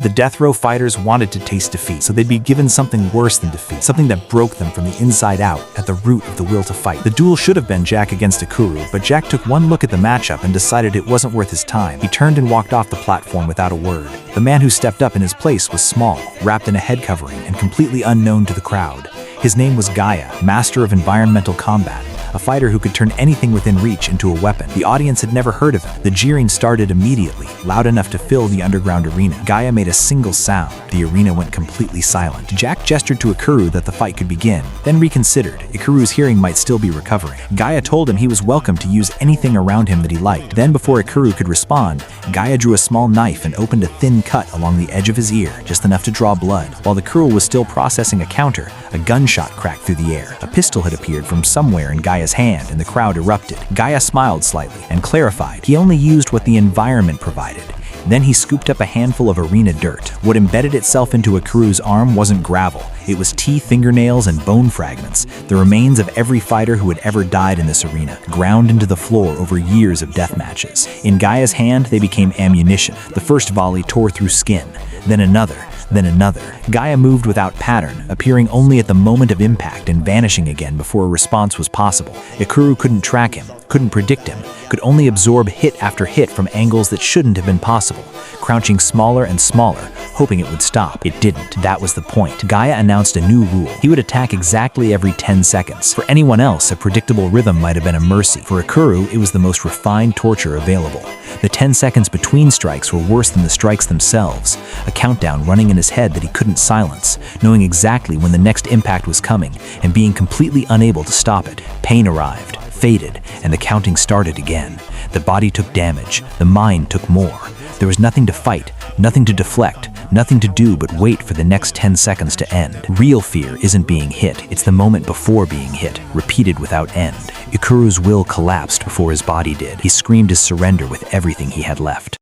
The death row fighters wanted to taste defeat, so they'd be given something worse than defeat, something that broke them from the inside out at the root of the will to fight. The duel should have been Jack against Ikuru, but Jack took one look at the matchup and decided it wasn't worth his time. He turned and walked off the platform without a word. The man who stepped up in his place was small, wrapped in a head covering, and completely unknown to the crowd. His name was Gaia, master of environmental combat, a fighter who could turn anything within reach into a weapon. The audience had never heard of him. The jeering started immediately, loud enough to fill the underground arena. Gaia made a single sound. The arena went completely silent. Jack gestured to Ikuru that the fight could begin, then reconsidered. Ikuru's hearing might still be recovering. Gaia told him he was welcome to use anything around him that he liked. Then, before Ikuru could respond, Gaia drew a small knife and opened a thin cut along the edge of his ear, just enough to draw blood. While Ikuru was still processing a counter, a gunshot cracked through the air. A pistol had appeared from somewhere in Gaia's hand, and the crowd erupted. Gaia smiled slightly and clarified he only used what the environment provided. Then he scooped up a handful of arena dirt. What embedded itself into Ikuru's arm wasn't gravel. It was teeth, fingernails, and bone fragments, the remains of every fighter who had ever died in this arena, ground into the floor over years of death matches. In Gaia's hand, they became ammunition. The first volley tore through skin, then another. Then another. Gaia moved without pattern, appearing only at the moment of impact and vanishing again before a response was possible. Ikuru couldn't track him, couldn't predict him, could only absorb hit after hit from angles that shouldn't have been possible, crouching smaller and smaller, hoping it would stop. It didn't. That was the point. Gaia announced a new rule. He would attack exactly every 10 seconds. For anyone else, a predictable rhythm might have been a mercy. For Ikuru, it was the most refined torture available. The 10 seconds between strikes were worse than the strikes themselves, a countdown running in his head that he couldn't silence, knowing exactly when the next impact was coming and being completely unable to stop it. Pain arrived, faded, and the counting started again. The body took damage, the mind took more. There was nothing to fight, nothing to deflect, nothing to do but wait for the next 10 seconds to end. Real fear isn't being hit, it's the moment before being hit, repeated without end. Ikuru's will collapsed before his body did. He screamed his surrender with everything he had left.